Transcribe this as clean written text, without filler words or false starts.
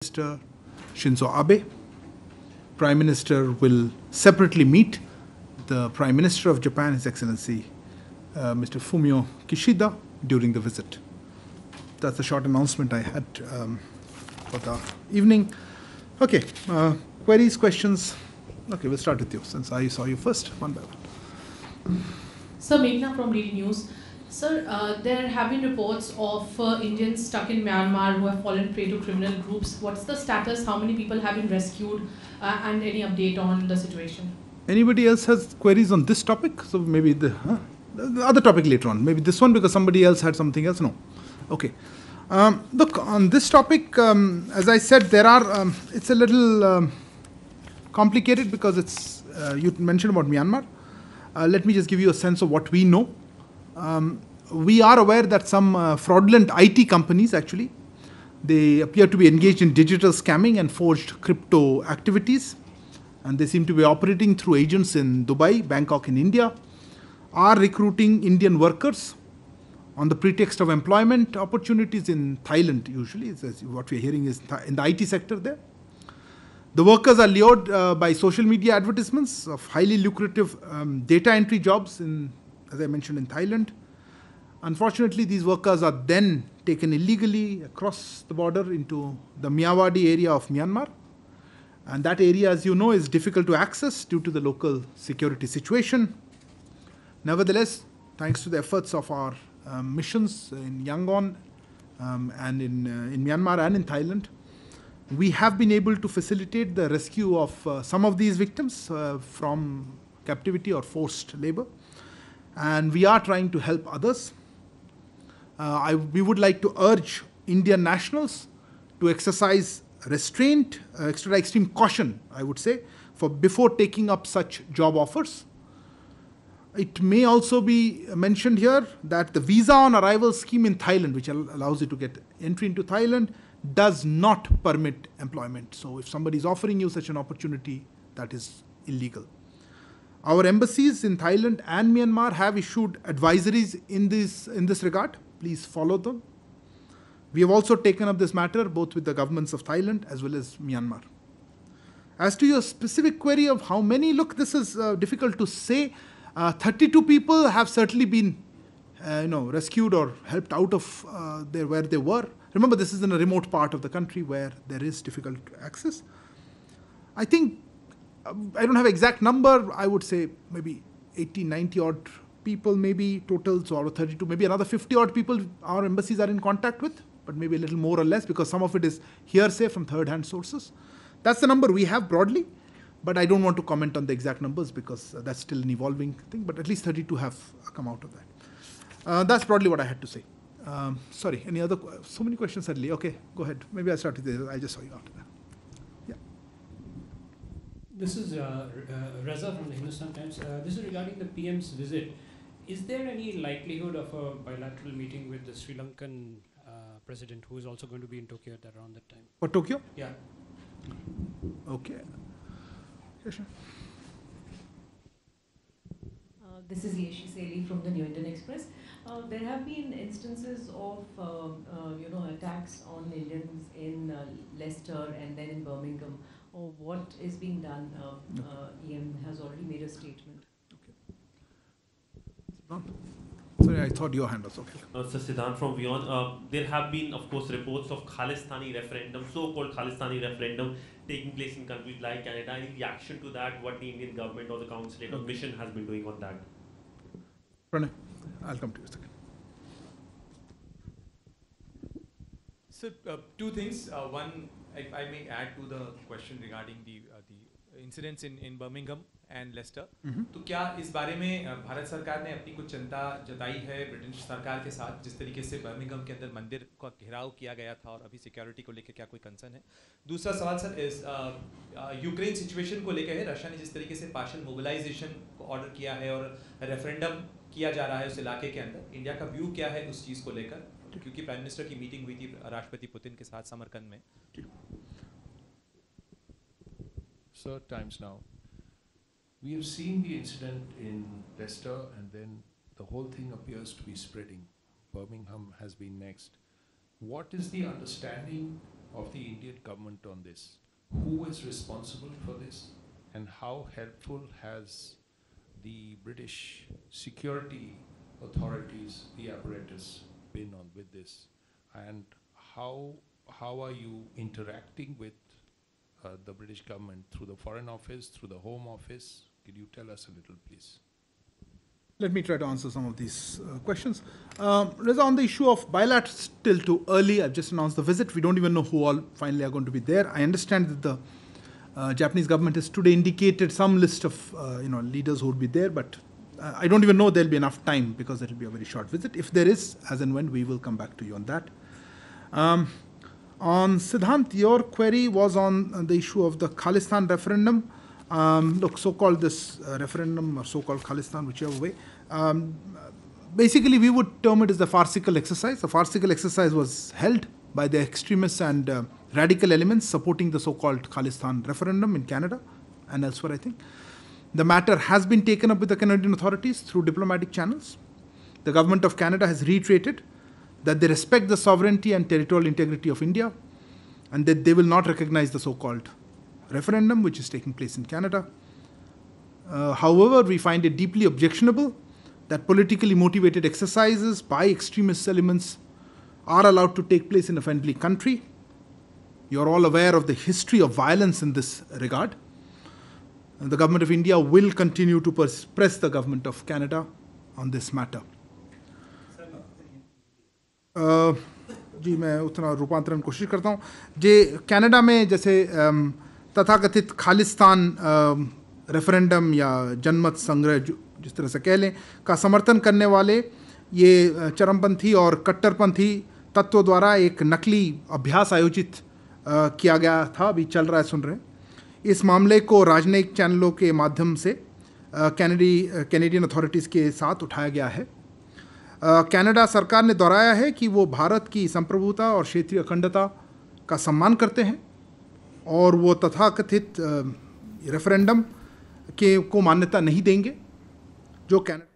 Minister Shinzo Abe. Prime Minister will separately meet the Prime Minister of Japan, His Excellency Mr. Fumio Kishida, during the visit. That's a short announcement I had for the evening. Okay, queries, questions? Okay, we'll start with you, since I saw you first, one by one. Sir, Meghna from DD News. Sir, there have been reports of Indians stuck in Myanmar who have fallen prey to criminal groups. What's the status? How many people have been rescued? And any update on the situation? Anybody else has queries on this topic? So maybe the other topic later on. Maybe this one because somebody else had something else. No. Okay. Look, on this topic, as I said, there are. It's a little complicated because it's. You mentioned about Myanmar. Let me just give you a sense of what we know. We are aware that some fraudulent IT companies, actually, they appear to be engaged in digital scamming and forged crypto activities. And they seem to be operating through agents in Dubai, Bangkok in India, are recruiting Indian workers on the pretext of employment opportunities in Thailand, usually. What we're hearing is in the IT sector there. The workers are lured by social media advertisements of highly lucrative data entry jobs, as I mentioned, in Thailand. Unfortunately, these workers are then taken illegally across the border into the Myawaddy area of Myanmar. And that area, as you know, is difficult to access due to the local security situation. Nevertheless, thanks to the efforts of our missions in Yangon and in Myanmar and in Thailand, we have been able to facilitate the rescue of some of these victims from captivity or forced labor. And we are trying to help others. We would like to urge Indian nationals to exercise restraint, extreme caution, I would say, before taking up such job offers. It may also be mentioned here that the visa on arrival scheme in Thailand, which allows you to get entry into Thailand, does not permit employment. So if somebody is offering you such an opportunity, that is illegal. Our embassies in Thailand and Myanmar have issued advisories in this regard. Please follow them. We have also taken up this matter both with the governments of Thailand as well as Myanmar. As to your specific query of how many, look, this is difficult to say. 32 people have certainly been rescued or helped out of where they were. Remember, this is in a remote part of the country where there is difficult access. I think, I don't have exact number, I would say maybe 80, 90 odd people maybe total, so out of 32, maybe another 50 odd people our embassies are in contact with, but maybe a little more or less because some of it is hearsay from third-hand sources. That's the number we have broadly, but I don't want to comment on the exact numbers because that's still an evolving thing, but at least 32 have come out of that. That's broadly what I had to say. Sorry, any other, so many questions suddenly. Okay, go ahead. Maybe I'll start with this. I just saw you after that. Yeah. This is Reza from the Hindustan Times. This is regarding the PM's visit. Is there any likelihood of a bilateral meeting with the Sri Lankan president, who is also going to be in Tokyo at around that time? For Tokyo? Yeah. Okay. Yeah, sure. This is Yeshi Seli from the New Indian Express. There have been instances of attacks on Indians in Leicester and then in Birmingham. What is being done? EM has already made a statement. Okay. Sorry, I thought your hand was okay. So Siddhant from Vion. There have been, of course, reports of Khalistani referendum, so-called Khalistani referendum, taking place in countries like Canada. Any reaction to that? What the Indian government or the consulate or mission has been doing on that? Pranay, I'll come to you in a second. So two things. One, if I may add to the question regarding the incidents in Birmingham and Leicester. तो क्या इस बारे में भारत सरकार ने अपनी कुछ चिंता जताई है ब्रिटिश सरकार के साथ, जिस तरीके से बर्मिंघम के अंदर मंदिर का घेराव किया गया था और अभी सिक्योरिटी को लेकर क्या कोई कंसर्न है? दूसरा सवाल सर इस यूक्रेन सिचुएशन को लेकर है। रशिया ने जिस तरीके से पार्शियल मोबिलाइजेशन को ऑर्डर किया है और रेफरेंडम किया जा रहा है उस इलाके के अंदर, इंडिया का व्यू क्या है उस चीज़ को लेकर, क्योंकि प्राइम मिनिस्टर की मीटिंग हुई थी राष्ट्रपति पुतिन के साथ समरकंद में. Sir, times now. We have seen the incident in Leicester and then the whole thing appears to be spreading. Birmingham has been next. What is the understanding of the Indian government on this. Who is responsible for this, and how helpful has the British security authorities, the apparatus, been on with this, and how are you interacting with the British government through the Foreign Office, through the Home Office? Could you tell us a little, please? Let me try to answer some of these questions. Reza, on the issue of bilaterals, still too early. I've just announced the visit. We don't even know who all finally are going to be there. I understand that the Japanese government has today indicated some list of leaders who would be there, but I don't even know there'll be enough time because it will be a very short visit. If there is, as and when, we will come back to you on that. On Siddhant, your query was on the issue of the Khalistan referendum. Look, so-called this referendum or so-called Khalistan, whichever way, basically we would term it as the farcical exercise. The farcical exercise was held by the extremists and radical elements supporting the so-called Khalistan referendum in Canada and elsewhere, I think. The matter has been taken up with the Canadian authorities through diplomatic channels. The government of Canada has reiterated that they respect the sovereignty and territorial integrity of India and that they will not recognize the so-called referendum which is taking place in Canada. However, we find it deeply objectionable that politically motivated exercises by extremist elements are allowed to take place in a friendly country. You're all aware of the history of violence in this regard. And the government of India will continue to press the government of Canada on this matter. जी मैं उतना रूपांतरण कोशिश करता हूँ जे Canada में जैसे तथाकथित Khalistan referendum या जनमत संग्रह जिस तरह से कह लें का समर्थन करने वाले ये चरमपंथी और कट्टरपंथी तत्वों द्वारा एक नकली अभ्यास आयोजित किया गया था, अभी चल रहा है, सुन रहे हैं। इस मामले को राजनयिक चैनलों के माध्यम से कैनेडियन अथॉरिटीज़ के साथ उठाया गया है। कनाडा सरकार ने दोहराया है कि वो भारत की संप्रभुता और क्षेत्रीय अखंडता का सम्मान करते हैं और वो तथाकथित रेफरेंडम को मान्यता नहीं देंगे जो कनाडा